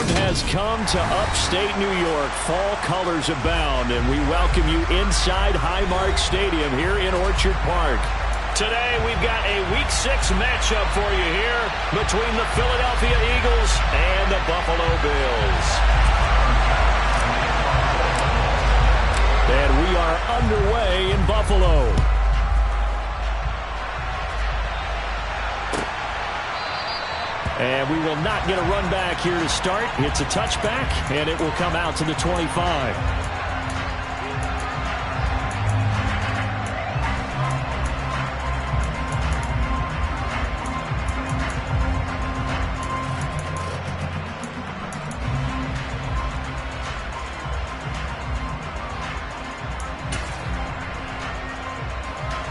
Spring has come to upstate New York. Fall colors abound, and we welcome you inside Highmark Stadium here in Orchard Park. Today, we've got a Week 6 matchup for you here between the Philadelphia Eagles and the Buffalo Bills. And we are underway in Buffalo. And we will not get a run back here to start. It's a touchback, and it will come out to the 25.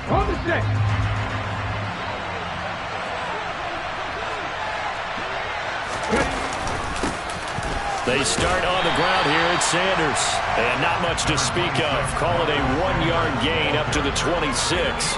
On the 6. They start on the ground here at Sanders. And not much to speak of. Call it a 1-yard gain up to the 26.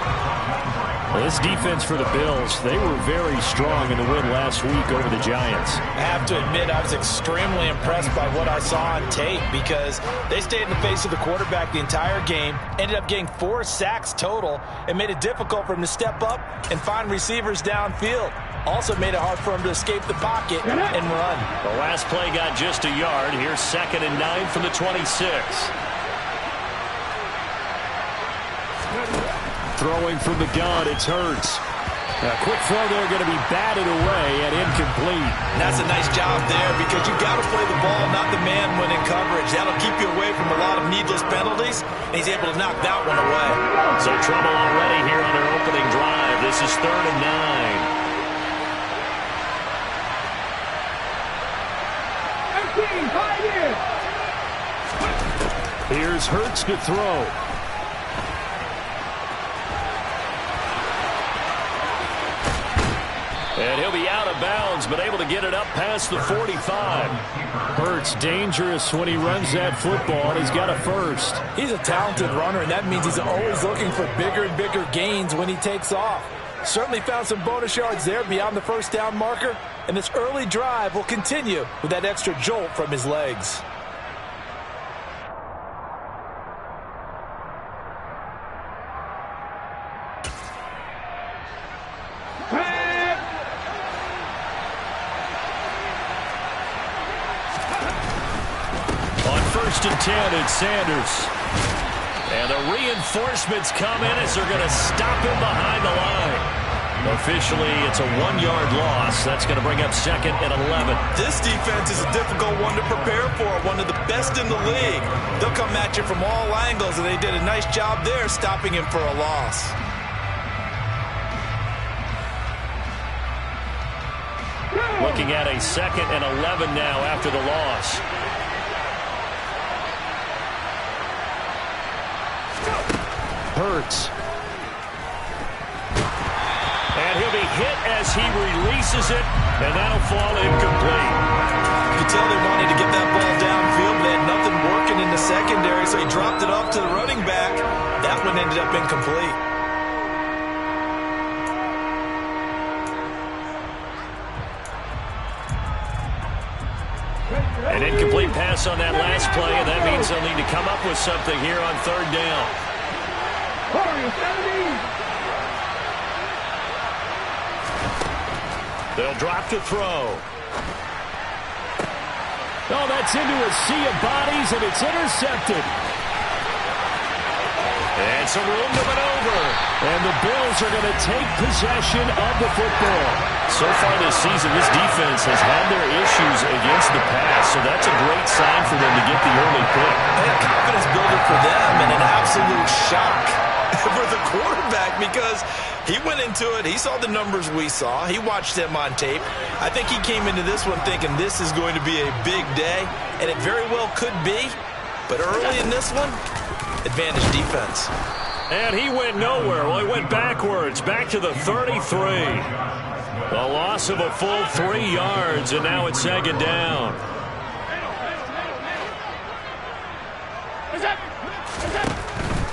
Well, this defense for the Bills, they were very strong in the win last week over the Giants. I have to admit, I was extremely impressed by what I saw on tape because they stayed in the face of the quarterback the entire game, ended up getting 4 sacks total, and made it difficult for him to step up and find receivers downfield. Also made it hard for him to escape the pocket and run. The last play got just a yard. Here's 2nd and 9 from the 26. Throwing from the gun, it's Hurts. A quick throw there going to be batted away and incomplete. That's a nice job there because you got to play the ball, not the man when in coverage. That'll keep you away from a lot of needless penalties, and he's able to knock that one away. So trouble already here on their opening drive. This is 3rd and 9. Here's Hurts to throw. And he'll be out of bounds, but able to get it up past the 45. Hurts dangerous when he runs that football, and he's got a first. He's a talented runner, and that means he's always looking for bigger and bigger gains when he takes off. Certainly found some bonus yards there beyond the first down marker, and this early drive will continue with that extra jolt from his legs. First and 10, it's Sanders. And the reinforcements come in as they're going to stop him behind the line. Officially, it's a 1-yard loss. That's going to bring up 2nd and 11. This defense is a difficult one to prepare for, one of the best in the league. They'll come at you from all angles, and they did a nice job there stopping him for a loss. Looking at a 2nd and 11 now after the loss. Hurts. And he'll be hit as he releases it, and that'll fall incomplete. You could tell they wanted to get that ball downfield, but they had nothing working in the secondary, so he dropped it off to the running back. That one ended up incomplete. An incomplete pass on that last play, and that means they'll need to come up with something here on 3rd down. They'll drop to throw. Oh, that's into a sea of bodies, and it's intercepted. And some room to maneuver. And the Bills are going to take possession of the football. So far this season, this defense has had their issues against the pass, so that's a great sign for them to get the early pick. And a confidence builder for them, and an absolute shock for the quarterback because he went into it. He saw the numbers we saw. He watched them on tape. I think he came into this one thinking this is going to be a big day, and it very well could be. But early in this one, advantage defense. And he went nowhere. Well, he went backwards, back to the 33. A loss of a full 3 yards, and now it's 2nd down.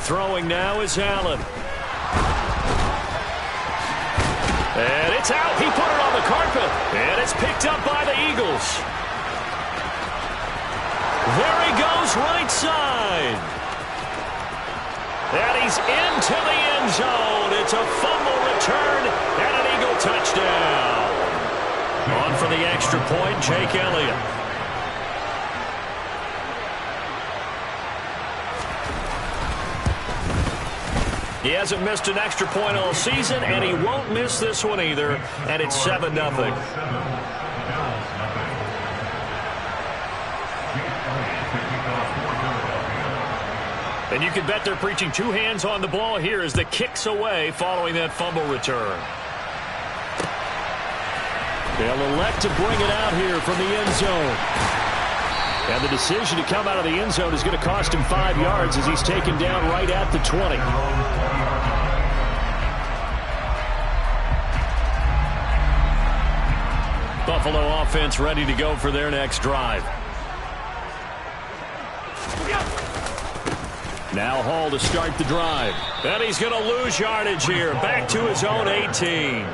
Throwing now is Allen. And it's out. He put it on the carpet. And it's picked up by the Eagles. There he goes right side. And he's into the end zone. It's a fumble return and an Eagle touchdown. On for the extra point, Jake Elliott. He hasn't missed an extra point all season, and he won't miss this one either, and it's 7-0. And you can bet they're preaching two hands on the ball here as the kick's away following that fumble return. They'll elect to bring it out here from the end zone. And the decision to come out of the end zone is going to cost him 5 yards as he's taken down right at the 20. Buffalo offense ready to go for their next drive. Now Hall to start the drive. And he's going to lose yardage here. Back to his own 18.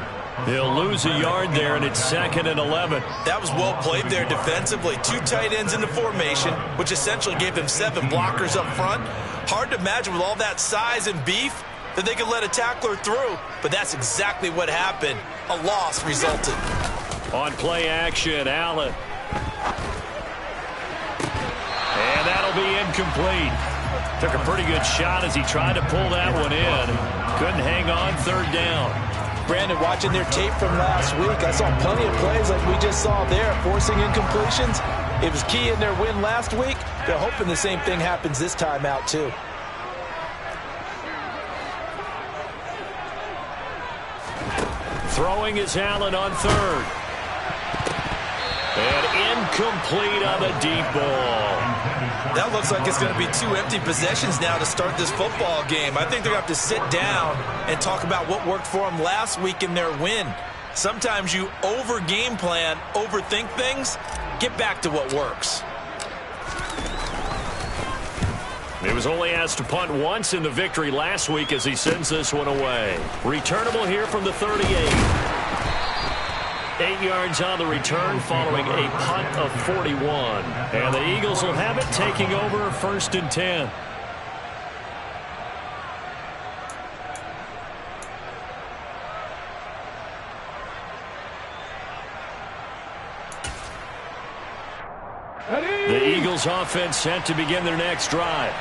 He'll lose a yard there, and it's 2nd and 11. That was well played there defensively. 2 tight ends in the formation, which essentially gave them 7 blockers up front. Hard to imagine with all that size and beef that they could let a tackler through, but that's exactly what happened. A loss resulted. On play action, Allen. And that'll be incomplete. Took a pretty good shot as he tried to pull that one in. Couldn't hang on, 3rd down. Brandon, watching their tape from last week, I saw plenty of plays like we just saw there, forcing incompletions. It was key in their win last week. They're hoping the same thing happens this time out, too. Throwing is Allen on 3rd. And incomplete on the deep ball. That looks like it's going to be 2 empty possessions now to start this football game. I think they're going to have to sit down and talk about what worked for them last week in their win. Sometimes you over-game plan, overthink things. Get back to what works. He was only asked to punt once in the victory last week as he sends this one away. Returnable here from the 38. 8 yards on the return following a punt of 41. And the Eagles will have it, taking over 1st and 10. The Eagles offense set to begin their next drive.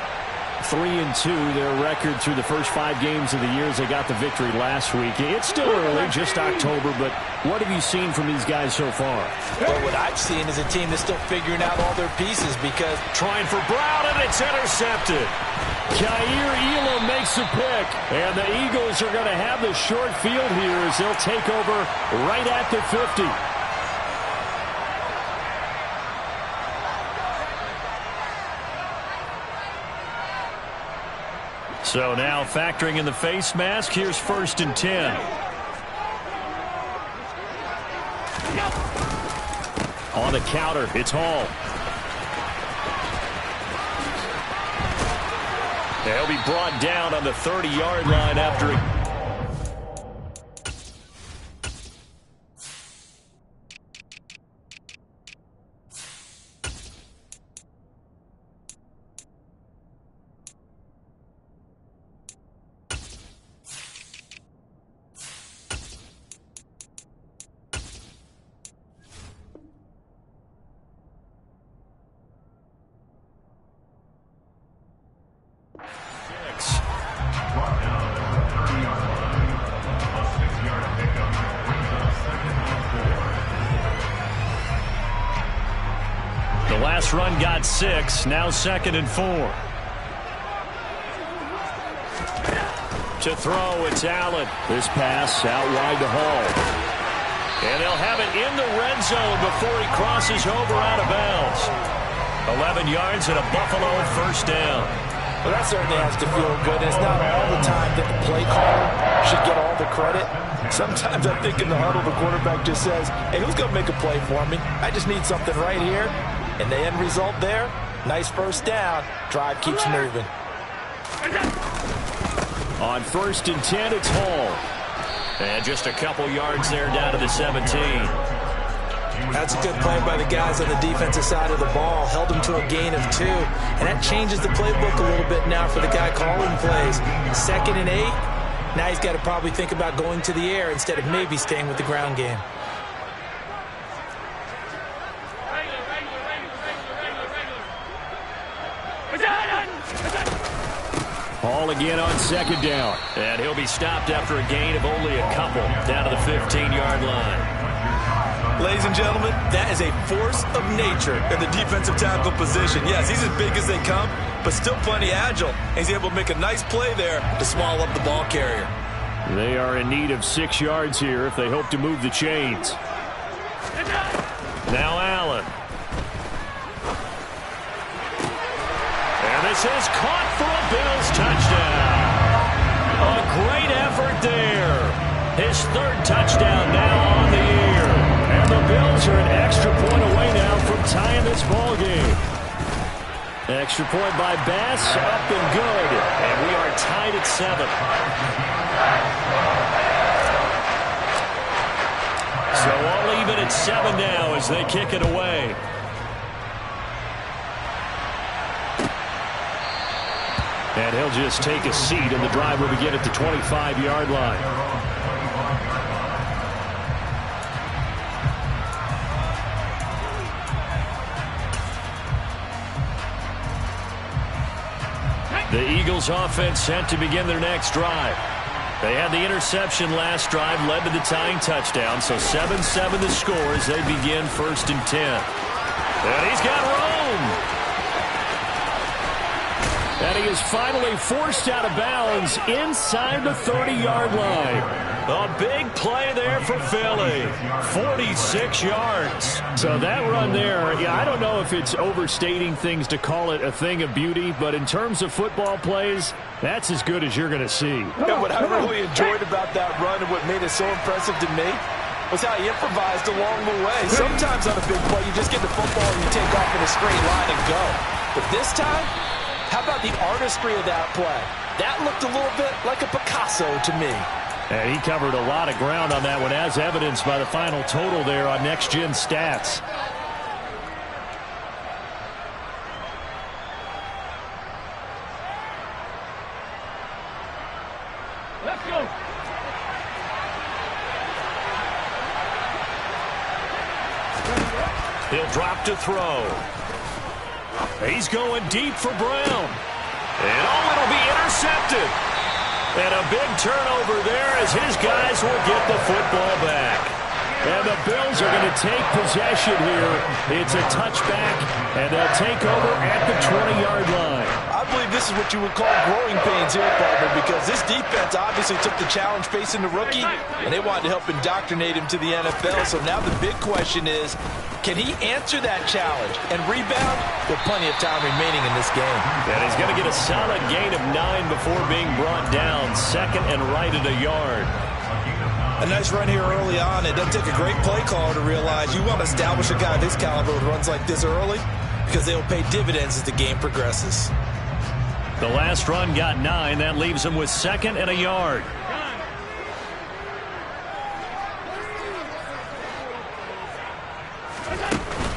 3-2, their record through the first 5 games of the year as they got the victory last week. It's still early, just October, but what have you seen from these guys so far? Well, what I've seen is a team that's still figuring out all their pieces because... Trying for Brown, and it's intercepted. Kaiir Elam makes the pick, and the Eagles are going to have the short field here as they'll take over right at the 50. So now factoring in the face mask, here's 1st and 10. On the counter, it's Hall. They'll be brought down on the 30-yard line after it. Last run got 6, now 2nd and 4. To throw, it's Allen. This pass out wide to Hall. And they'll have it in the red zone before he crosses over out of bounds. 11 yards and a Buffalo 1st down. Well, that certainly has to feel good. It's not all the time that the play caller should get all the credit. Sometimes I think in the huddle, the quarterback just says, hey, who's going to make a play for me? I just need something right here. And the end result there, nice 1st down. Drive keeps moving. On 1st and 10, it's Hall. And just a couple yards there down to the 17. That's a good play by the guys on the defensive side of the ball. Held them to a gain of 2. And that changes the playbook a little bit now for the guy calling plays. 2nd and 8. Now he's got to probably think about going to the air instead of maybe staying with the ground game. Ball again on 2nd down. And he'll be stopped after a gain of only a couple down to the 15-yard line. Ladies and gentlemen, that is a force of nature in the defensive tackle position. Yes, he's as big as they come, but still plenty agile. And he's able to make a nice play there to swallow up the ball carrier. They are in need of 6 yards here if they hope to move the chains. Now Allen. And this is caught for a Bills touchdown. A great effort there. His 3rd touchdown now on the year. And the Bills are an extra point away now from tying this ball game. Extra point by Bass, up and good. And we are tied at 7. So all even at 7 now as they kick it away. And he'll just take a seat, and the drive will begin at the 25-yard line. The Eagles offense set to begin their next drive. They had the interception last drive, led to the tying touchdown, so 7-7 the score as they begin 1st and 10. And he's got room. And he is finally forced out of bounds inside the 30-yard line. A big play there for Philly. 46 yards. So that run there, yeah, I don't know if it's overstating things to call it a thing of beauty, but in terms of football plays, that's as good as you're going to see. And what I really enjoyed about that run and what made it so impressive to me was how he improvised along the way. Sometimes on a big play, you just get the football and you take off in a straight line and go. But this time, how about the artistry of that play? That looked a little bit like a Picasso to me. And he covered a lot of ground on that one, as evidenced by the final total there on Next Gen Stats. Let's go. He'll drop to throw. He's going deep for Brown. And it'll be intercepted. And a big turnover there as his guys will get the football back. And the Bills are going to take possession here. It's a touchback, and they'll take over at the 20-yard line. I believe this is what you would call growing pains here, partner, because this defense obviously took the challenge facing the rookie, and they wanted to help indoctrinate him to the NFL. So now the big question is, can he answer that challenge and rebound with plenty of time remaining in this game? And he's going to get a solid gain of 9 before being brought down. 2nd and right at a yard. A nice run here early on. It doesn't take a great play caller to realize you want to establish a guy of his caliber who runs like this early because they will pay dividends as the game progresses. The last run got 9. That leaves him with 2nd and a yard.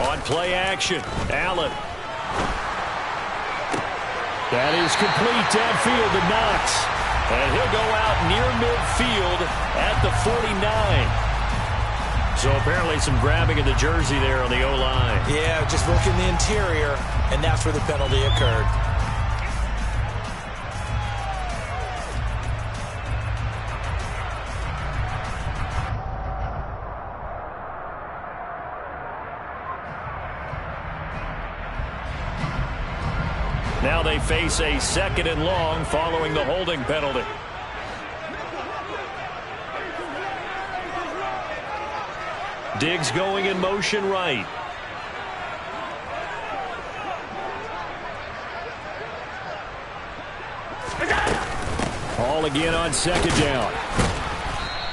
On play action, Allen. That is complete downfield to Knox. And he'll go out near midfield at the 49. So apparently some grabbing of the jersey there on the O-line. Yeah, just looking the interior, and that's where the penalty occurred. Now they face a 2nd and long following the holding penalty. Diggs going in motion right. Ball again on 2nd down.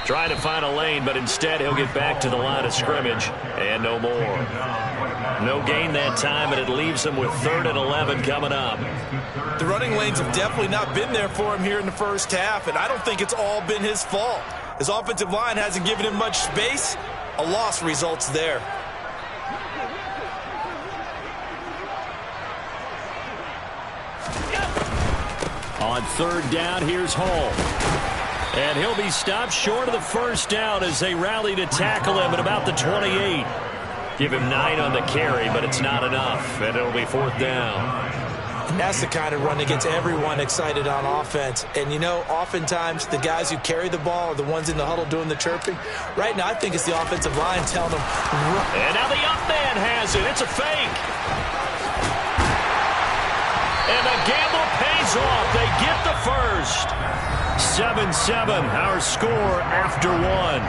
Trying to find a lane, but instead he'll get back to the line of scrimmage and no more. No gain that time, and it leaves him with 3rd and 11 coming up. The running lanes have definitely not been there for him here in the first half, and I don't think it's all been his fault. His offensive line hasn't given him much space. A loss results there. On third down, here's Hall. And he'll be stopped short of the first down as they rally to tackle him at about the 28. Give him 9 on the carry, but it's not enough, and it'll be fourth down. And that's the kind of run that gets everyone excited on offense. And, you know, oftentimes the guys who carry the ball are the ones in the huddle doing the chirping. Right now, I think it's the offensive line telling them, run. And now the up man has it. It's a fake. And the gamble pays off. They get the first. 7-7, our score after one.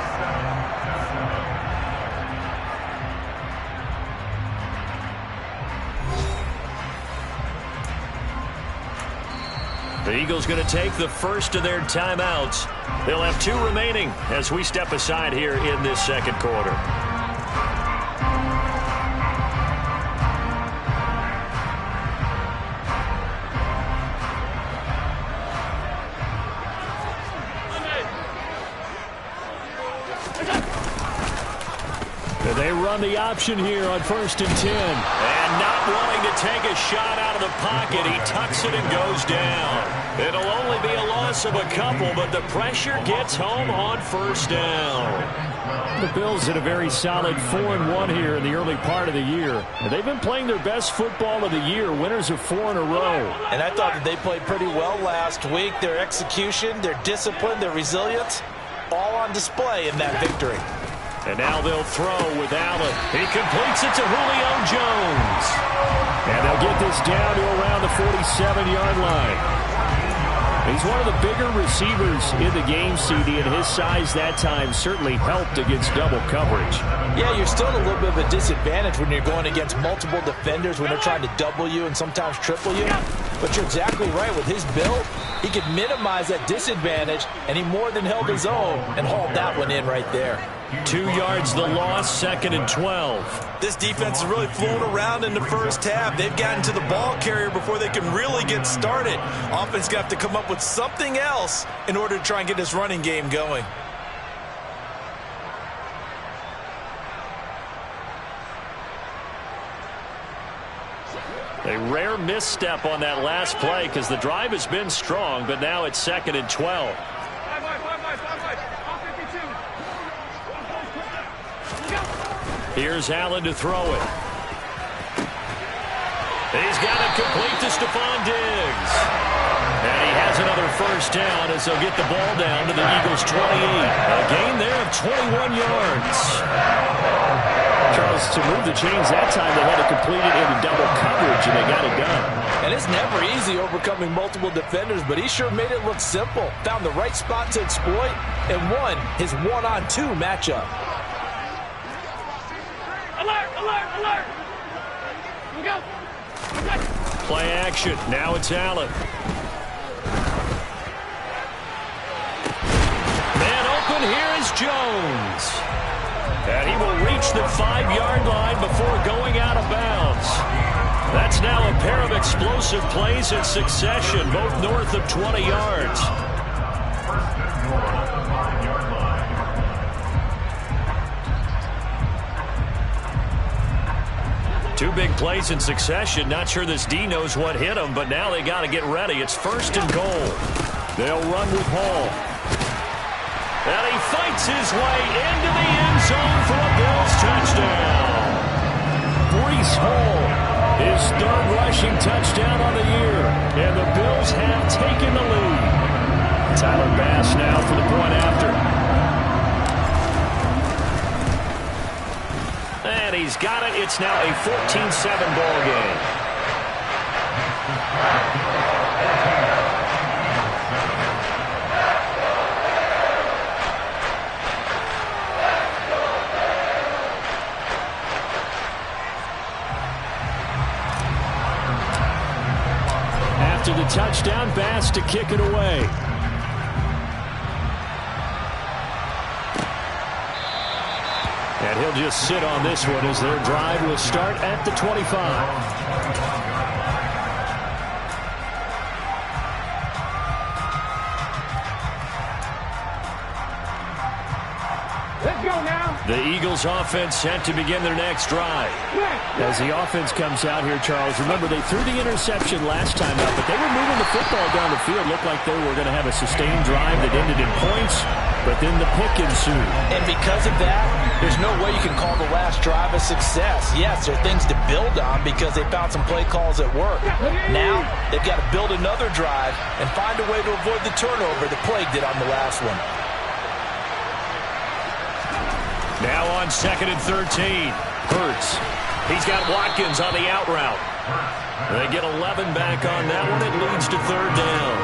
The Eagles going to take the first of their timeouts. They'll have 2 remaining as we step aside here in this second quarter. And they run the option here on 1st and 10. And not wanting to take a shot out of the pocket, he tucks it and goes down. It'll only be a loss of a couple, but the pressure gets home on 1st down. The Bills had a very solid 4-1 here in the early part of the year. And they've been playing their best football of the year, winners of 4 in a row. And I thought that they played pretty well last week. Their execution, their discipline, their resilience, all on display in that victory. And now they'll throw with Allen. He completes it to Julio Jones. And they'll get this down to around the 47-yard line. He's one of the bigger receivers in the game, CD, and his size that time certainly helped against double coverage. Yeah, you're still at a little bit of a disadvantage when you're going against multiple defenders when they're trying to double you and sometimes triple you. But you're exactly right. With his build, he could minimize that disadvantage, and he more than held his own and hauled that one in right there. 2 yards the loss, 2nd and 12. This defense has really flown around in the first half. They've gotten to the ball carrier before they can really get started. Offense got to come up with something else in order to try and get this running game going. A rare misstep on that last play because the drive has been strong, but now it's 2nd and 12. Here's Allen to throw it. He's got it complete to Stephon Diggs. And he has another first down as they'll get the ball down to the Eagles' 28. A gain there of 21 yards. Charles, to move the chains that time, they had to complete it into double coverage, and they got it done. And it's never easy overcoming multiple defenders, but he sure made it look simple. Found the right spot to exploit and won his 1-on-2 matchup. Alert, alert, alert! Here we go. Play action. Now it's Allen. Man open. Here is Jones. And he will reach the 5-yard line before going out of bounds. That's now a pair of explosive plays in succession, both north of 20 yards. Two big plays in succession. Not sure this D knows what hit him, but now they got to get ready. It's 1st and goal. They'll run with Hall. And he fights his way into the end zone for a Bills touchdown. Breece Hall, his 3rd rushing touchdown on the year. And the Bills have taken the lead. Tyler Bass now for the point after. And he's got it. It's now a 14-7 ball game. After the touchdown, Bass to kick it away. And he'll just sit on this one as their drive will start at the 25. Let's go now. The Eagles offense set to begin their next drive. As the offense comes out here, Charles, remember they threw the interception last time out, but they were moving the football down the field. Looked like they were going to have a sustained drive that ended in points, but then the pick ensued. And because of that, there's no way you can call the last drive a success. Yes, there are things to build on because they found some play calls at work. Now, they've got to build another drive and find a way to avoid the turnover that plagued it on the last one. Now on 2nd and 13. Hurts. He's got Watkins on the out route. They get 11 back on that one. It leads to 3rd down.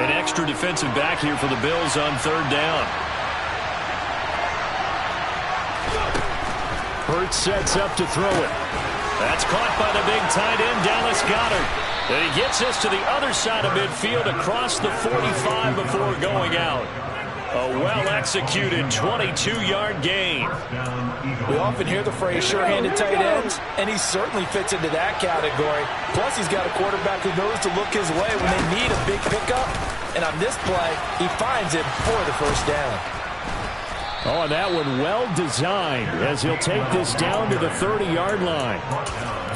An extra defensive back here for the Bills on 3rd down. Hurts sets up to throw it. That's caught by the big tight end, Dallas Goedert. And he gets us to the other side of midfield across the 45 before going out. A well-executed 22-yard gain. We often hear the phrase sure-handed tight ends, and he certainly fits into that category. Plus, he's got a quarterback who knows to look his way when they need a big pickup. And on this play, he finds it for the 1st down. Oh, and that one well-designed as he'll take this down to the 30-yard line.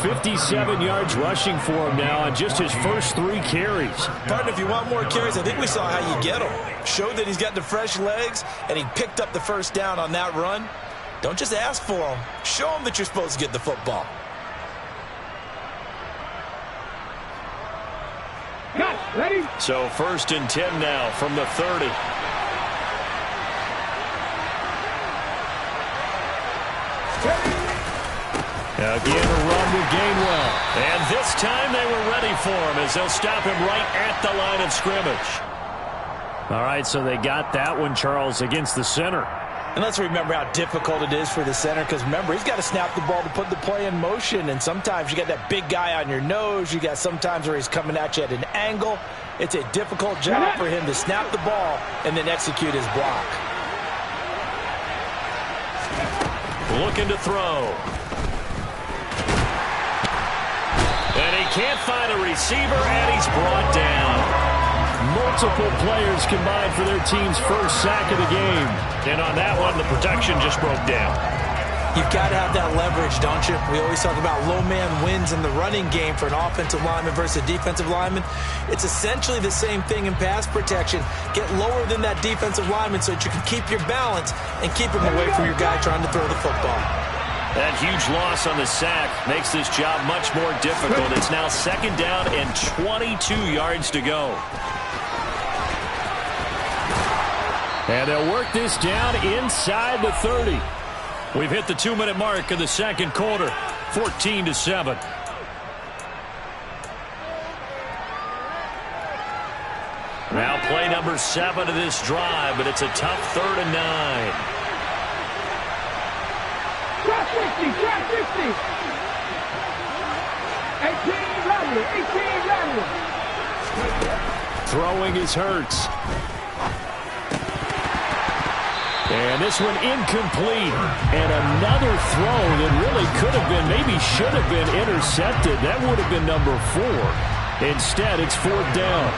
57 yards rushing for him now on just his first 3 carries. Partner, if you want more carries, I think we saw how you get them. Show that he's got the fresh legs, and he picked up the 1st down on that run. Don't just ask for them. Show them that you're supposed to get the football. Ready? So 1st and 10 now from the 30. Again, a run with Gainwell. And this time they were ready for him as they'll stop him right at the line of scrimmage. All right, so they got that one, Charles, against the center. And let's remember how difficult it is for the center because, remember, he's got to snap the ball to put the play in motion. And sometimes you got that big guy on your nose. You got sometimes where he's coming at you at an angle. It's a difficult job for him to snap the ball and then execute his block. Looking to throw. And he can't find a receiver, and he's brought down. Multiple players combined for their team's first sack of the game. And on that one, the protection just broke down. You've got to have that leverage, don't you? We always talk about low man wins in the running game for an offensive lineman versus a defensive lineman. It's essentially the same thing in pass protection. Get lower than that defensive lineman so that you can keep your balance and keep him away from your guy trying to throw the football. That huge loss on the sack makes this job much more difficult. It's now 2nd down and 22 yards to go. And they'll work this down inside the 30. We've hit the 2-minute mark of the 2nd quarter, 14-7. Now play number 7 of this drive, but it's a tough 3rd and 9. Try 50, try 50. 18 rattle, 18 rattle. Throwing is Hurts. And this one incomplete. And another throw that really could have been, maybe should have been intercepted. That would have been number 4. Instead, it's 4th down.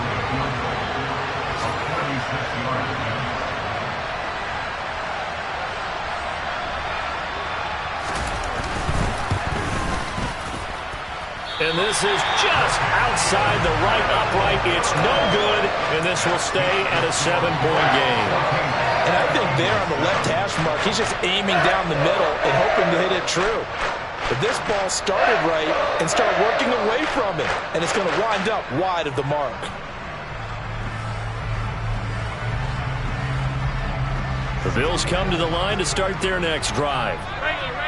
And this is just outside the right upright. It's no good, and this will stay at a 7-point game. And I think there on the left hash mark, he's just aiming down the middle and hoping to hit it true. But this ball started right and started working away from it, and it's going to wind up wide of the mark. The Bills come to the line to start their next drive.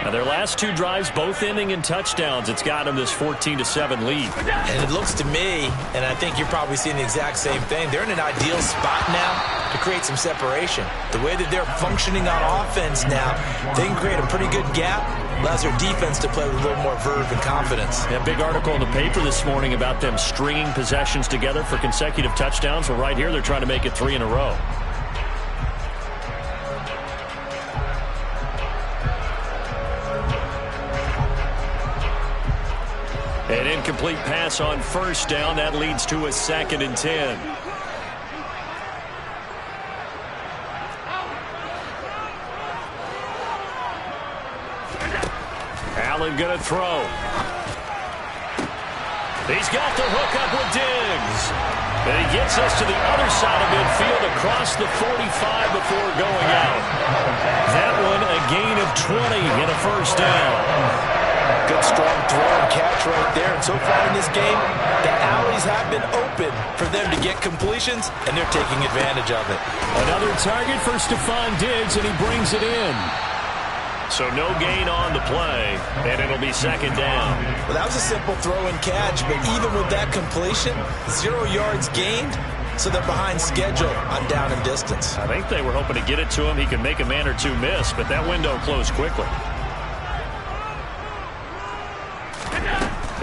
Now, their last 2 drives, both ending in touchdowns. It's got them this 14-7 lead. And it looks to me, and I think you're probably seeing the exact same thing, they're in an ideal spot now to create some separation. The way that they're functioning on offense now, they can create a pretty good gap. Allows their defense to play with a little more verve and confidence. A big article in the paper this morning about them stringing possessions together for consecutive touchdowns. Well, right here, they're trying to make it 3 in a row. An incomplete pass on first down. That leads to a 2nd and 10. Allen going to throw. He's got the hook up with Diggs. And he gets us to the other side of midfield across the 45 before going out. That one a gain of 20 and a first down. Good strong throw and catch right there. And so far in this game, the alleys have been open for them to get completions, and they're taking advantage of it. Another target for Stephon Diggs, and he brings it in. So no gain on the play, and it'll be 2nd down. Well, that was a simple throw and catch, but even with that completion, 0 yards gained, so they're behind schedule on down and distance. I think they were hoping to get it to him. He could make a man or two miss, but that window closed quickly.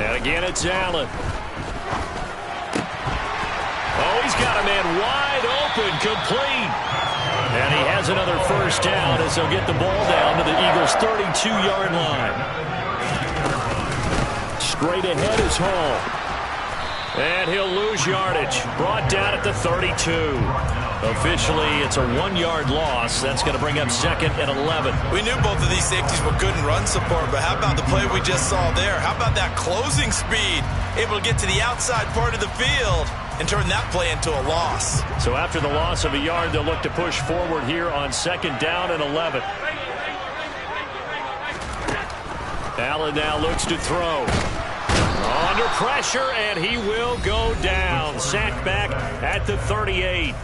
And again, it's Allen. Oh, he's got a man wide open, complete. And he has another first down as they'll get the ball down to the Eagles' 32-yard line. Straight ahead is Hall. And he'll lose yardage. Brought down at the 32. Officially, it's a 1-yard loss. That's going to bring up 2nd and 11. We knew both of these safeties were good in run support, but how about the play we just saw there? How about that closing speed? Able to get to the outside part of the field and turn that play into a loss. So after the loss of a yard, they'll look to push forward here on 2nd down and 11. Allen now looks to throw. Under pressure, and he will go down. Sacked back at the 38.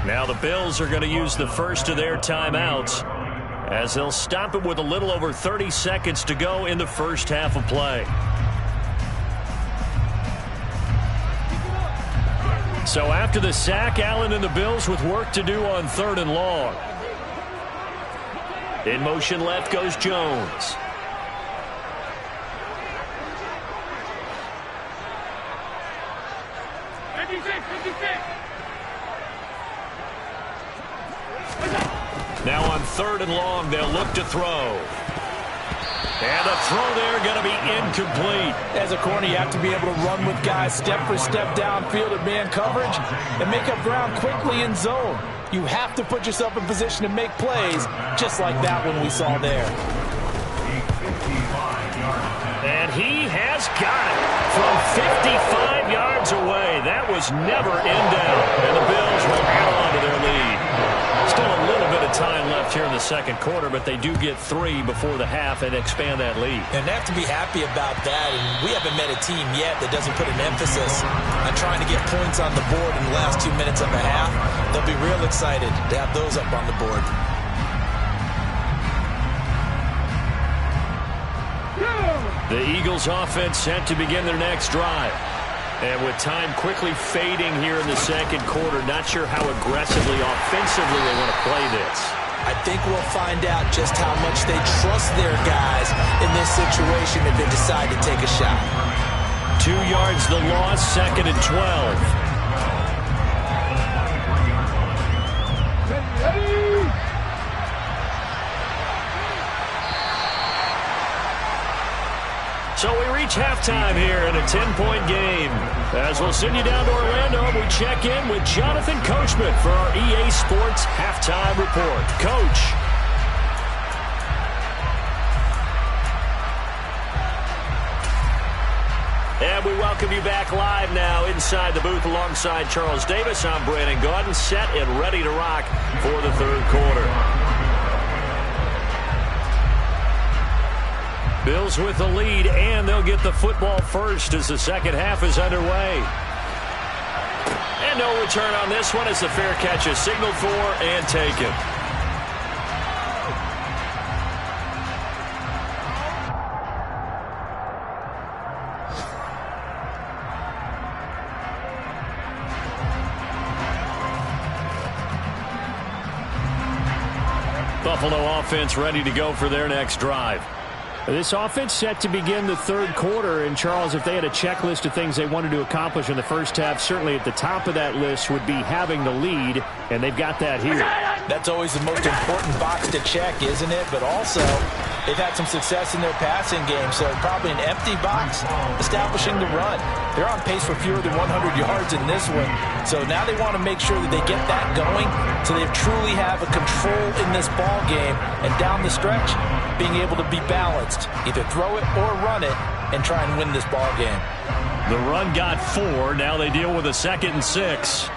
Now the Bills are going to use the first of their timeouts as they'll stop it with a little over 30 seconds to go in the first half of play. So after the sack, Allen and the Bills with work to do on 3rd and long. In motion left goes Jones. Now on 3rd and long, they'll look to throw. And a throw there going to be incomplete. As a corner, you have to be able to run with guys step for step downfield at man coverage and make up ground quickly in zone. You have to put yourself in position to make plays, just like that one we saw there. And he has got it from 55 yards away. That was never in doubt. And the Bills will hang on to their lead. Still a little bit of time left here in the 2nd quarter, but they do get 3 before the half and expand that lead. And they have to be happy about that. And we haven't met a team yet that doesn't put an emphasis on trying to get points on the board in the last 2 minutes of a half. They'll be real excited to have those up on the board. The Eagles offense set to begin their next drive. And with time quickly fading here in the 2nd quarter, not sure how aggressively, offensively they want to play this. I think we'll find out just how much they trust their guys in this situation if they decide to take a shot. 2 yards the loss, 2nd and 12. So we reach halftime here in a 10-point game. As we'll send you down to Orlando, we check in with Jonathan Coachman for our EA Sports Halftime Report. Coach. And we welcome you back live now inside the booth alongside Charles Davis. I'm Brandon Gaudin, set and ready to rock for the 3rd quarter. Bills with the lead, and they'll get the football first as the 2nd half is underway. And no return on this one as the fair catch is signaled for and taken. Buffalo offense ready to go for their next drive. This offense set to begin the 3rd quarter. And, Charles, if they had a checklist of things they wanted to accomplish in the first half, certainly at the top of that list would be having the lead, and they've got that here. That's always the most important box to check, isn't it? But also, they've had some success in their passing game, so probably an empty box, establishing the run. They're on pace for fewer than 100 yards in this one, so now they want to make sure that they get that going so they truly have a control in this ball game, and down the stretch, being able to be balanced, either throw it or run it, and try and win this ball game. The run got 4. Now they deal with a 2nd and 6.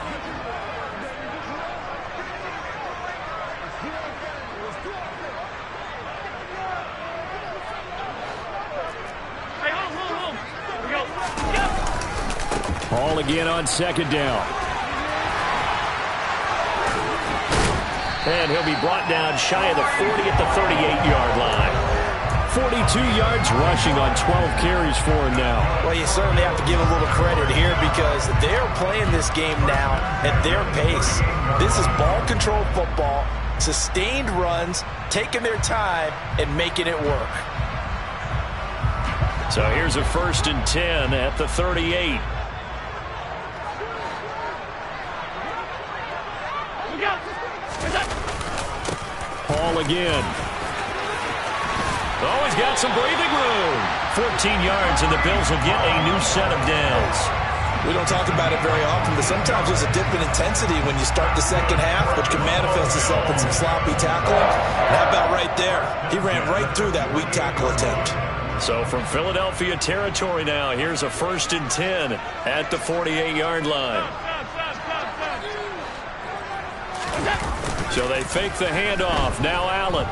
Ball again on 2nd down. And he'll be brought down shy of the 40 at the 38-yard line. 42 yards rushing on 12 carries for him now. Well, you certainly have to give a little credit here because they're playing this game now at their pace. This is ball control football, sustained runs, taking their time, and making it work. So here's a 1st and 10 at the 38. Ball again. Oh, he's got some breathing room. 14 yards, and the Bills will get a new set of downs. We don't talk about it very often, but sometimes there's a dip in intensity when you start the second half, which can manifest itself in some sloppy tackling. And how about right there? He ran right through that weak tackle attempt. So from Philadelphia territory now, here's a 1st and 10 at the 48-yard line. So they fake the handoff. Now Allen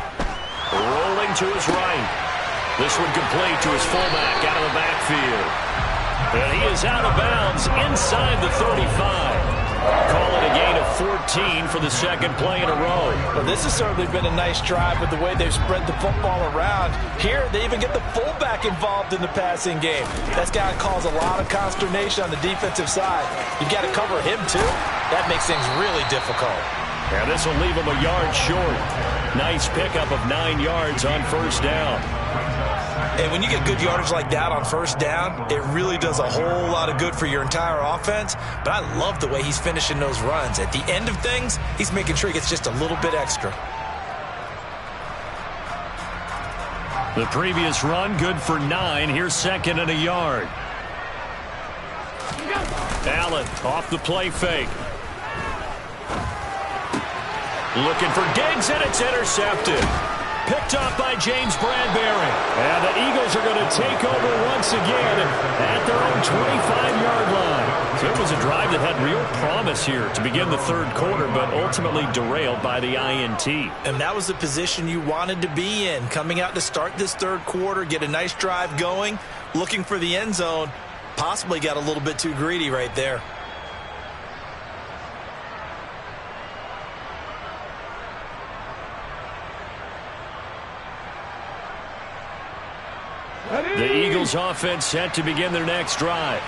rolling to his right. This one complete to his fullback out of the backfield. And he is out of bounds inside the 35. Call it a gain of 14 for the 2nd play in a row. Well, this has certainly been a nice drive with the way they've spread the football around. Here, they even get the fullback involved in the passing game. That's got to cause a lot of consternation on the defensive side. You've got to cover him, too. That makes things really difficult. And this will leave him a yard short. Nice pickup of 9 yards on 1st down. And when you get good yardage like that on 1st down, it really does a whole lot of good for your entire offense. But I love the way he's finishing those runs. At the end of things, he's making sure he gets just a little bit extra. The previous run, good for 9. Here's 2nd and a yard. Allen off the play fake. Looking for Diggs, and it's intercepted. Picked up by James Bradbury. And the Eagles are going to take over once again at their own 25-yard line. So it was a drive that had real promise here to begin the 3rd quarter, but ultimately derailed by the INT. And that was the position you wanted to be in, coming out to start this 3rd quarter, get a nice drive going, looking for the end zone. Possibly got a little bit too greedy right there. The Eagles offense set to begin their next drive.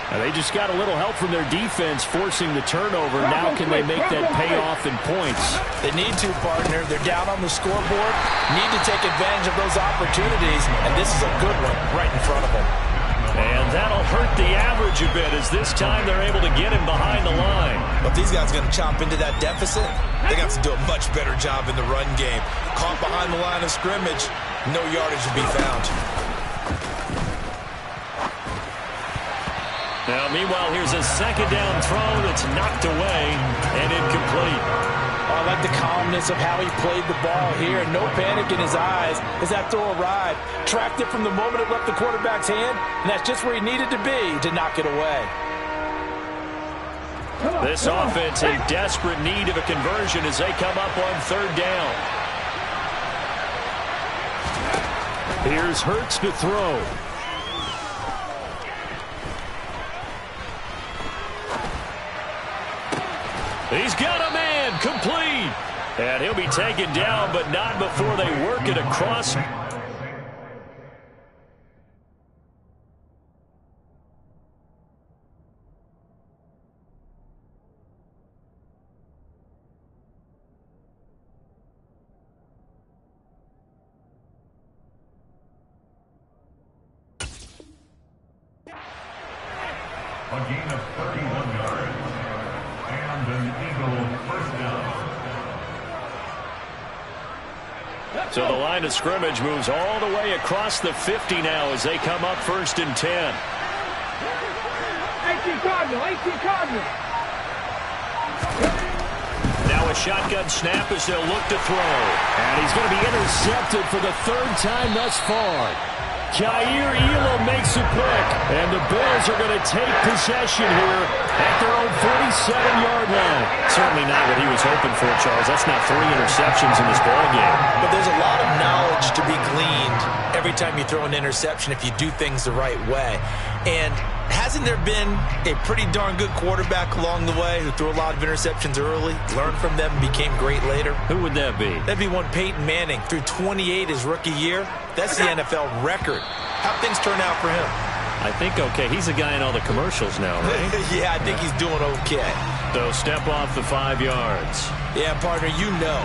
And they just got a little help from their defense forcing the turnover. Now can they make that pay off in points? They need to, partner. They're down on the scoreboard. Need to take advantage of those opportunities, and this is a good one right in front of them. And that'll hurt the average a bit as this time they're able to get him behind the line. But these guys are going to chop into that deficit. They got to do a much better job in the run game. Caught behind the line of scrimmage, no yardage to be found. Now, meanwhile, here's a 2nd down throw that's knocked away and incomplete. I like the calmness of how he played the ball here. No panic in his eyes as that throw arrived. Tracked it from the moment it left the quarterback's hand, and that's just where he needed to be to knock it away. This offense in desperate need of a conversion as they come up on 3rd down. Here's Hurts to throw. He's got a man, complete. And he'll be taken down, but not before they work it across. A gain of 31 yards. And an Eagle 1st down. So the line of scrimmage moves all the way across the 50 now as they come up 1st and 10. 18 Cardinal, 18 Cardinal. Now a shotgun snap as they'll look to throw. And he's going to be intercepted for the 3rd time thus far. Kaiir Elam makes it quick. And the Bills are going to take possession here at their own 47-yard line. Certainly not what he was hoping for, Charles. That's not 3 interceptions in this ballgame. But there's a lot of knowledge to be gleaned every time you throw an interception if you do things the right way. And hasn't there been a pretty darn good quarterback along the way who threw a lot of interceptions early, learned from them, and became great later? Who would that be? That'd be one Peyton Manning. Threw 28 his rookie year. That's the NFL record. How'd things turn out for him? I think okay. He's a guy in all the commercials now, right? Yeah, I think he's doing okay. So step off the 5 yards. Yeah, partner, you know,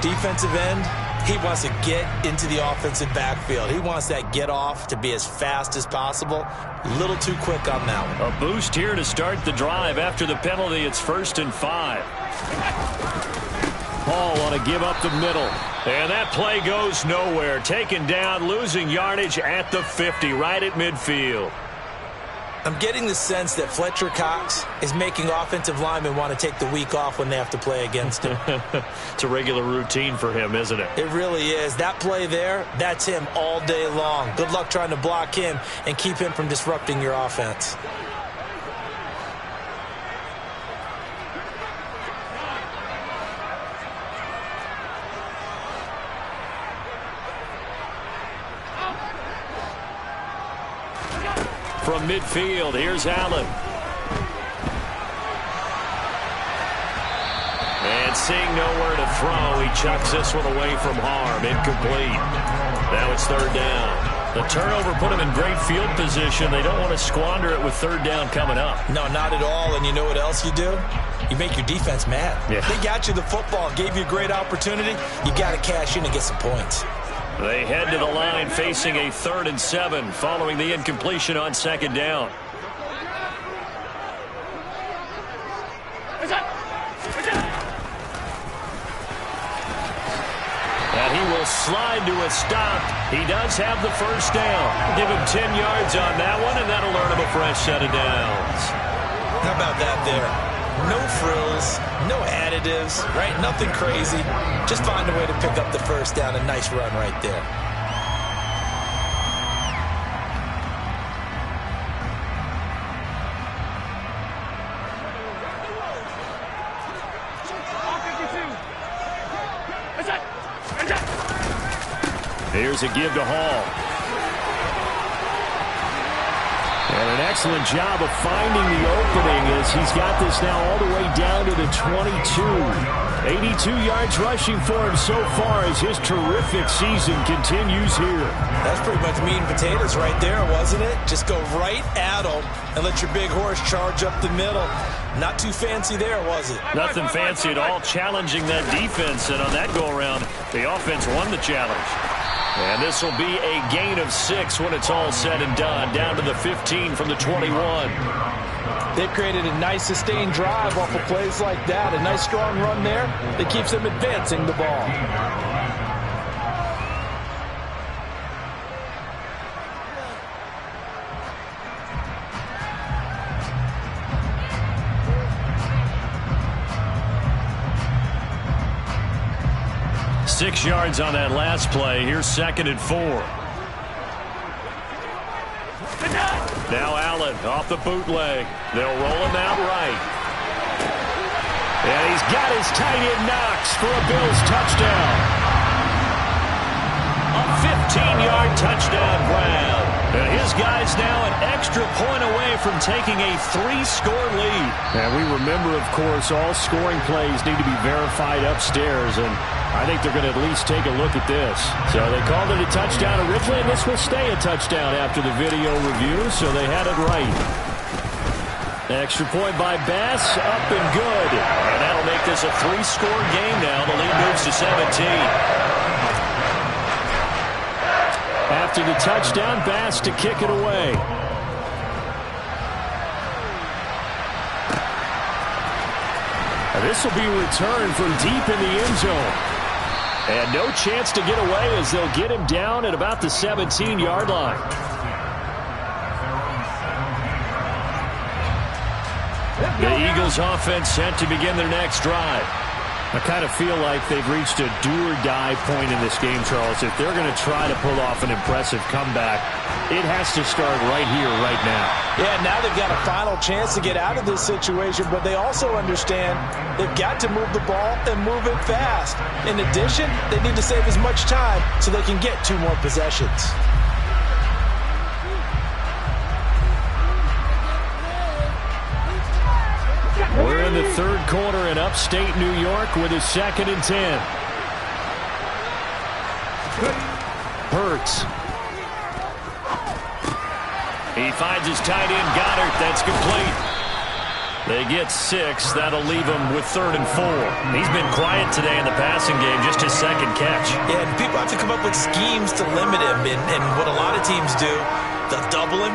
defensive end, he wants to get into the offensive backfield. He wants that get off to be as fast as possible. A little too quick on that one. A boost here to start the drive. After the penalty, it's 1st and 5. Hall on a give up the middle. And that play goes nowhere. Taken down, losing yardage at the 50, right at midfield. I'm getting the sense that Fletcher Cox is making offensive linemen want to take the week off when they have to play against him. It's a regular routine for him, isn't it? It really is. That play there, that's him all day long. Good luck trying to block him and keep him from disrupting your offense. From midfield, here's Allen. And seeing nowhere to throw, he chucks this one away from harm. Incomplete. Now it's 3rd down. The turnover put him in great field position. They don't want to squander it with 3rd down coming up. No, not at all. And you know what else you do? You make your defense mad. Yeah. They got you the football, gave you a great opportunity. You got to cash in and get some points. They head to the line facing a 3rd and 7 following the incompletion on 2nd down. And he will slide to a stop. He does have the 1st down. Give him 10 yards on that one, and that'll earn him a fresh set of downs. How about that there? No frills, no additives, right? Nothing crazy. Just find a way to pick up the 1st down. A nice run right there. Here's a give to Hall. And an excellent job of finding the opening as he's got this now all the way down to the 22. 82 yards rushing for him so far as his terrific season continues here. That's pretty much meat and potatoes right there, wasn't it? Just go right at him and let your big horse charge up the middle. Not too fancy there, was it? Nothing fancy at all, challenging that defense. And on that go-around, the offense won the challenge. And this will be a gain of 6 when it's all said and done. Down to the 15 from the 21. They've created a nice sustained drive off of plays like that. A nice strong run there that keeps them advancing the ball. Six yards on that last play. Here's 2nd and 4. Now Allen off the bootleg. They'll roll him out right. And he's got his tight end Knox for a Bills touchdown. A 15-yard touchdown grab. And his guy's now an extra point away from taking a 3-score lead. And we remember, of course, all scoring plays need to be verified upstairs. And I think they're going to at least take a look at this. So they called it a touchdown originally, and this will stay a touchdown after the video review, so they had it right. Extra point by Bass, up and good. And that'll make this a 3-score game now. The lead moves to 17. After the touchdown, Bass to kick it away. And this will be returned from deep in the end zone. And no chance to get away as they'll get him down at about the 17-yard line. The Eagles offense set to begin their next drive. I kind of feel like they've reached a do-or-die point in this game, Charles. If they're going to try to pull off an impressive comeback, it has to start right here, right now. Yeah, now they've got a final chance to get out of this situation, but they also understand they've got to move the ball and move it fast. In addition, they need to save as much time so they can get 2 more possessions. We're in the third quarter in upstate New York with a 2nd and 10. Hurts. He finds his tight end, Goddard. That's complete. They get 6. That'll leave him with 3rd and 4. He's been quiet today in the passing game, just his 2nd catch. Yeah, and people have to come up with schemes to limit him. And what a lot of teams do, they'll double him,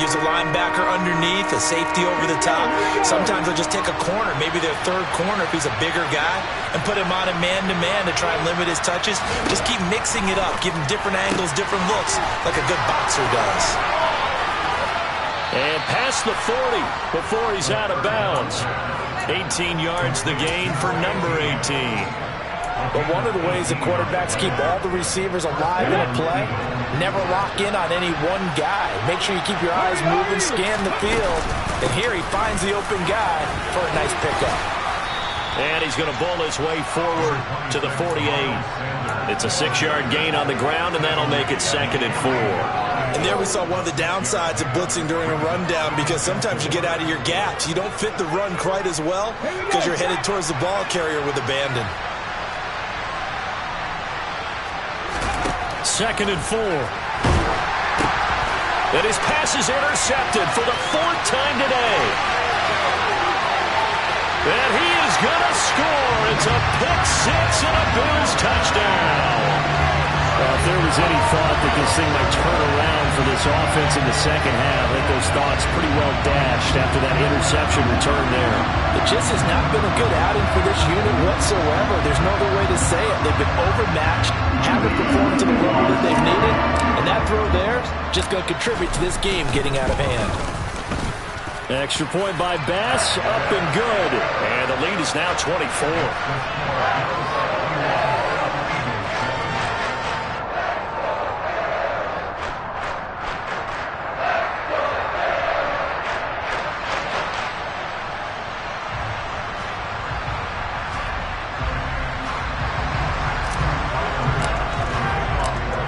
use a linebacker underneath, a safety over the top. Sometimes they'll just take a corner, maybe their 3rd corner if he's a bigger guy, and put him on a man-to-man to try and limit his touches. Just keep mixing it up, give him different angles, different looks, like a good boxer does. And past the 40 before he's out of bounds. 18 yards the gain for number 18. But one of the ways the quarterbacks keep all the receivers alive in a play, never lock in on any one guy. Make sure you keep your eyes moving, scan the field. And here he finds the open guy for a nice pickup. And he's going to bowl his way forward to the 48. It's a 6-yard gain on the ground, and that'll make it 2nd and 4. And there we saw one of the downsides of blitzing during a rundown, because sometimes you get out of your gaps. You don't fit the run quite as well because you're headed towards the ball carrier with abandon. 2nd and 4. And his pass is intercepted for the 4th time today. And he is going to score. It's a pick 6 and a Bills touchdown. If there was any thought that this thing might turn around for this offense in the 2nd half, I think those thoughts pretty well dashed after that interception return there. It just has not been a good outing for this unit whatsoever. There's no other way to say it. They've been overmatched, haven't performed to the level that they've needed, and that throw there just going to contribute to this game getting out of hand. Extra point by Bass, up and good. And the lead is now 24.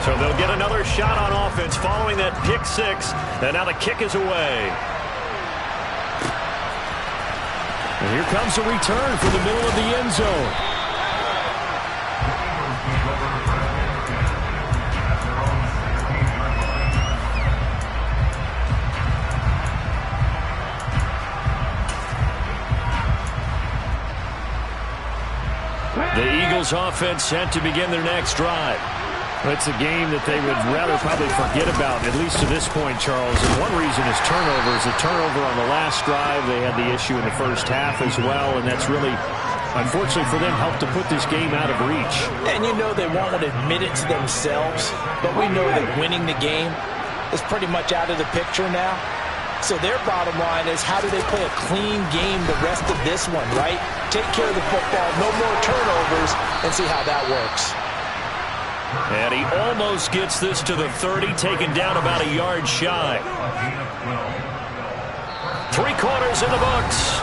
So they'll get another shot on offense following that pick 6. And now the kick is away. And here comes a return from the middle of the end zone. The Eagles offense set to begin their next drive. It's a game that they would rather probably forget about, at least to this point, Charles. And one reason is turnovers. A turnover on the last drive. They had the issue in the first half as well, and that's really, unfortunately for them, helped to put this game out of reach. And you know they won't admit it to themselves, but we know that winning the game is pretty much out of the picture now. So their bottom line is, how do they play a clean game the rest of this one, right? Take care of the football, no more turnovers, and see how that works. And he almost gets this to the 30, taken down about a yard shy. 3 quarters in the books.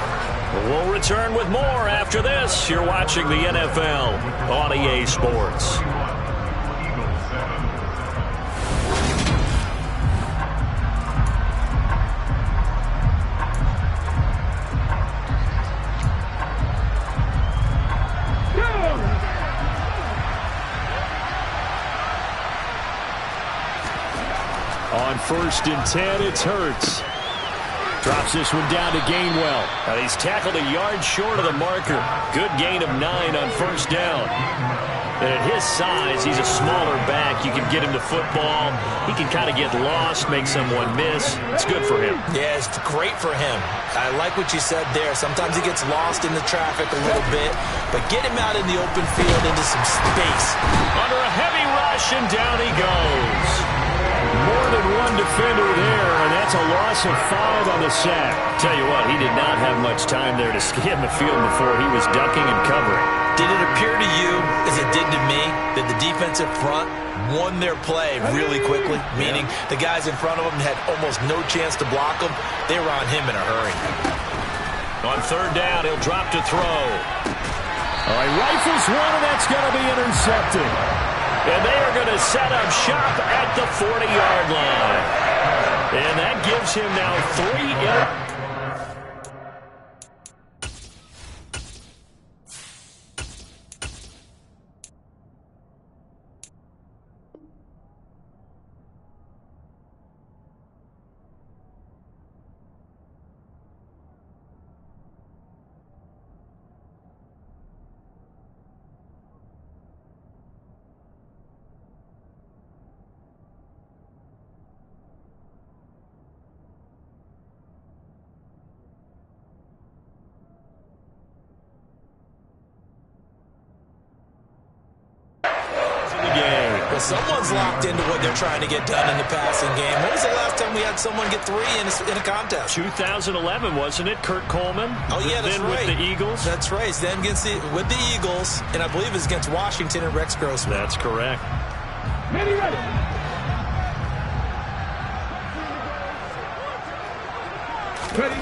We'll return with more after this. You're watching the NFL on EA Sports. On 1st and 10, it's Hurts. Drops this one down to Gainwell. And he's tackled a yard short of the marker. Good gain of 9 on 1st down. And at his size, he's a smaller back. You can get him to football. He can kind of get lost, make someone miss. It's good for him. Yeah, it's great for him. I like what you said there. Sometimes he gets lost in the traffic a little bit, but get him out in the open field into some space. Under a heavy rush, and down he goes. More than one defender there, and that's a loss of 5 on the sack. Tell you what, he did not have much time there to scan the field before he was ducking and covering. Did it appear to you, as it did to me, that the defensive front won their play really quickly? Meaning the guys in front of them had almost no chance to block them. They were on him in a hurry. On third down, he'll drop to throw. All right, rifles one, and that's going to be intercepted. And they are going to set up shop at the 40-yard line. And that gives him now 3. Someone's locked into what they're trying to get done in the passing game. When was the last time we had someone get 3 in a contest? 2011, wasn't it? Kurt Coleman. Oh, yeah, that's then right. With the Eagles. That's right. Then with the Eagles, and I believe it's against Washington and Rex Grossman. That's correct. Ready.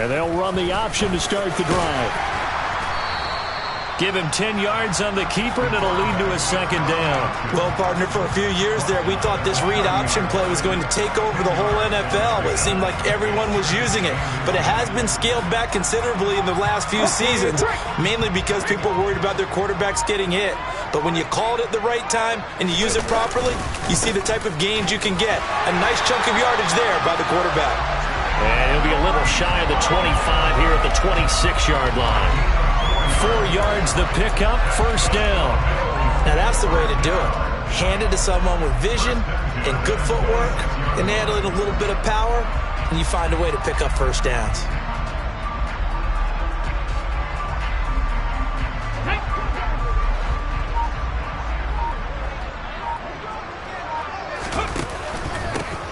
And they'll run the option to start the drive. Give him 10 yards on the keeper, and it'll lead to a second down. Well, partner, for a few years there, we thought this read option play was going to take over the whole NFL. It seemed like everyone was using it. But it has been scaled back considerably in the last few seasons, mainly because people are worried about their quarterbacks getting hit. But when you call it at the right time and you use it properly, you see the type of gains you can get. A nice chunk of yardage there by the quarterback. And he'll be a little shy of the 25 here at the 26-yard line. 4 yards the pickup, first down. Now that's the way to do it. Hand it to someone with vision and good footwork and add in a little bit of power, and you find a way to pick up first downs.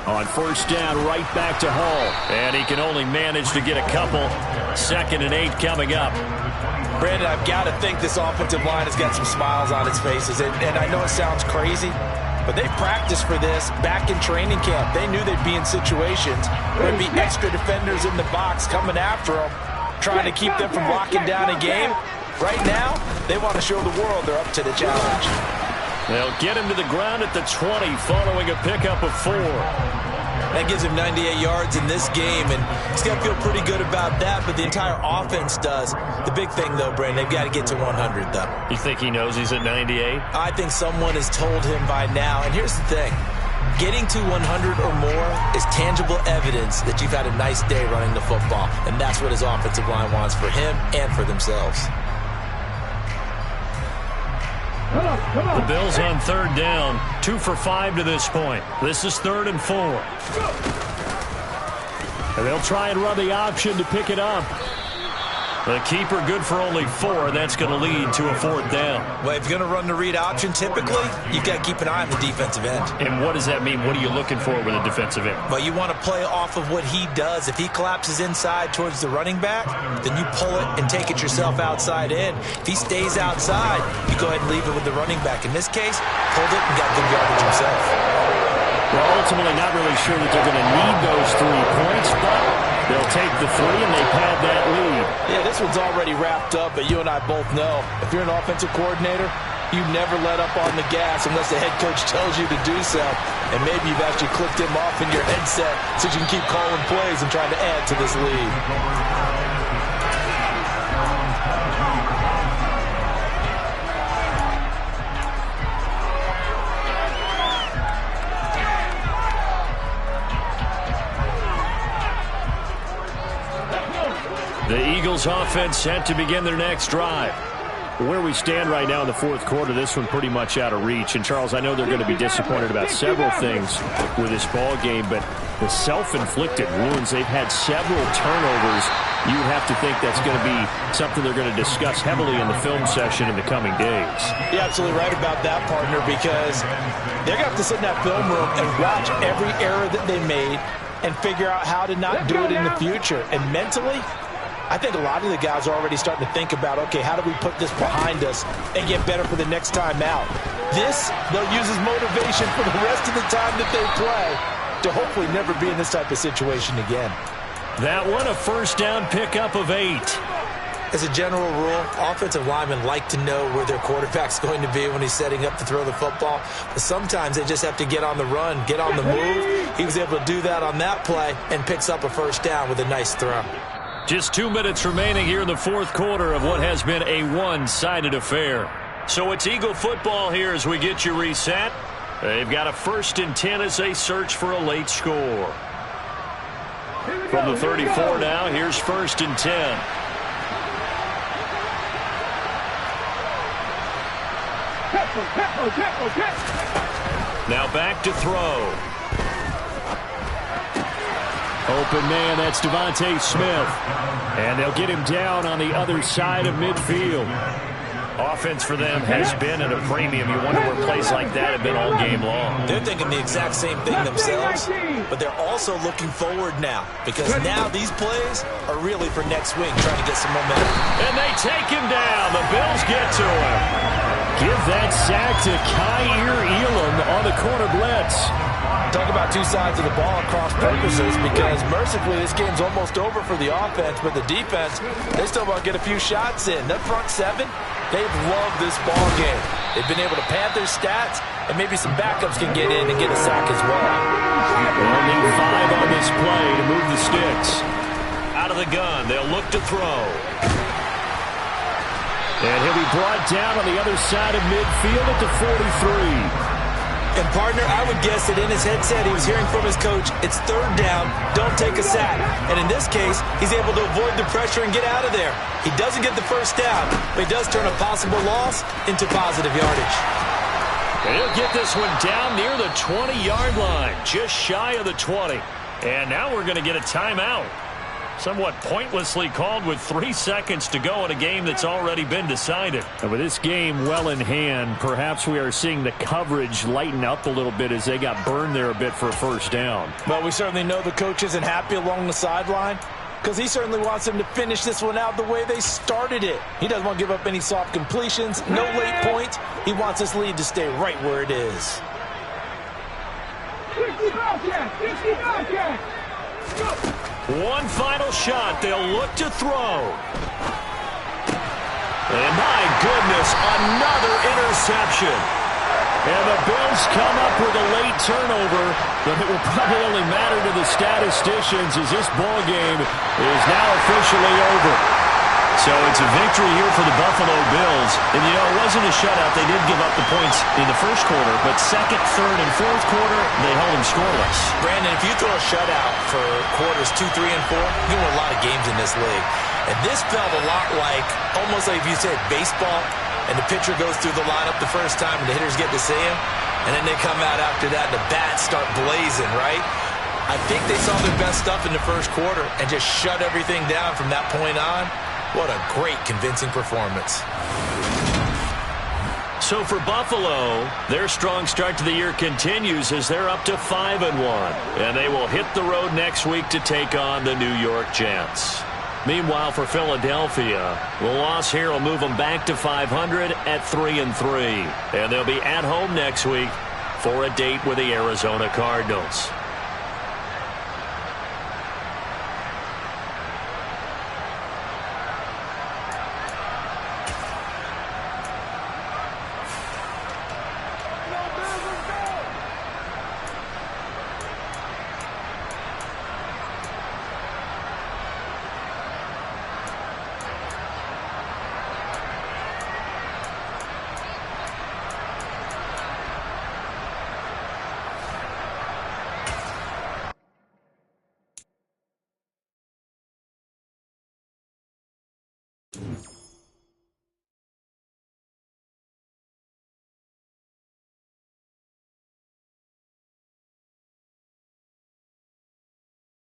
On first down, right back to Hall. And he can only manage to get a couple. 2nd and 8 coming up. Brandon, I've got to think this offensive line has got some smiles on its faces. And I know it sounds crazy, but they practiced for this back in training camp. They knew they'd be in situations where there'd be extra defenders in the box coming after them, trying to keep them from locking down a game. Right now, they want to show the world they're up to the challenge. They'll get him to the ground at the 20 following a pickup of 4. That gives him 98 yards in this game, and he's got to feel pretty good about that, but the entire offense does. The big thing, though, Brandon, they've got to get to 100, though. You think he knows he's at 98? I think someone has told him by now, and here's the thing. Getting to 100 or more is tangible evidence that you've had a nice day running the football, and that's what his offensive line wants for him and for themselves. The Bills on third down, 2 for 5 to this point. This is 3rd and 4. And they'll try and run the option to pick it up. The keeper good for only 4. That's going to lead to a 4th down. Well, if you're going to run the read option, typically, you've got to keep an eye on the defensive end. And what does that mean? What are you looking for with a defensive end? Well, you want to play off of what he does. If he collapses inside towards the running back, then you pull it and take it yourself outside in. If he stays outside, you go ahead and leave it with the running back. In this case, pulled it and got good yardage himself. Well, ultimately not really sure that they're going to need those 3 points, but they'll take the 3 and they pad that lead. Yeah, this one's already wrapped up, but you and I both know if you're an offensive coordinator, you never let up on the gas unless the head coach tells you to do so. And maybe you've actually clicked him off in your headset so you can keep calling plays and trying to add to this lead. The Eagles offense set to begin their next drive. Where we stand right now in the fourth quarter, this one pretty much out of reach. And, Charles, I know they're going to be disappointed about several things with this ball game, but the self-inflicted wounds, they've had several turnovers. You would have to think that's going to be something they're going to discuss heavily in the film session in the coming days. You're absolutely right about that, partner, because they're going to have to sit in that film room and watch every error that they made and figure out how to not do it in the future. And mentally, I think a lot of the guys are already starting to think about, okay, how do we put this behind us and get better for the next time out? This, they'll use as motivation for the rest of the time that they play to hopefully never be in this type of situation again. That one, a first down pickup of 8. As a general rule, offensive linemen like to know where their quarterback's going to be when he's setting up to throw the football. But sometimes they just have to get on the run, get on the move. He was able to do that on that play and picks up a first down with a nice throw. Just 2 minutes remaining here in the fourth quarter of what has been a one-sided affair. So it's Eagle football here as we get you reset. They've got a 1st and 10 as they search for a late score. From the 34 now, here's 1st and 10. Now back to throw. Open man, that's Devontae Smith. And they'll get him down on the other side of midfield. Offense for them has been at a premium. You wonder where plays like that have been all game long. They're thinking the exact same thing themselves, but they're also looking forward now because now these plays are really for next week, trying to get some momentum. And they take him down. The Bills get to him. Give that sack to Kaiir Elam on the corner blitz. Talk about two sides of the ball at cross purposes, because mercifully this game's almost over for the offense, but the defense, they still want to get a few shots in. That front seven, they've loved this ball game. They've been able to pad their stats, and maybe some backups can get in and get a sack as well. They'll need 5 on this play to move the sticks. Out of the gun, they'll look to throw. And he'll be brought down on the other side of midfield at the 43. And, partner, I would guess that in his headset he was hearing from his coach, it's 3rd down, don't take a sack. And in this case, he's able to avoid the pressure and get out of there. He doesn't get the first down, but he does turn a possible loss into positive yardage. And he'll get this one down near the 20-yard line, just shy of the 20. And now we're going to get a timeout. Somewhat pointlessly called with 3 seconds to go in a game that's already been decided. And with this game well in hand, perhaps we are seeing the coverage lighten up a little bit as they got burned there a bit for a first down. Well, we certainly know the coach isn't happy along the sideline, because he certainly wants them to finish this one out the way they started it. He doesn't want to give up any soft completions, no late points. He wants this lead to stay right where it is. 60 One final shot. They'll look to throw. And my goodness, another interception. And the Bills come up with a late turnover, but it will probably only matter to the statisticians as this ball game is now officially over. So it's a victory here for the Buffalo Bills. And, you know, it wasn't a shutout. They did give up the points in the first quarter, but second, third, and fourth quarter, they held them scoreless. Brandon, if you throw a shutout for quarters 2, 3, and 4, you win a lot of games in this league. And this felt a lot like, almost like if you said baseball, and the pitcher goes through the lineup the first time and the hitters get to see him, and then they come out after that and the bats start blazing, right? I think they saw their best stuff in the first quarter and just shut everything down from that point on. What a great, convincing performance. So for Buffalo, their strong start to the year continues as they're up to 5-1. And they will hit the road next week to take on the New York Jets. Meanwhile, for Philadelphia, the loss here will move them back to 500 at 3-3. And they'll be at home next week for a date with the Arizona Cardinals.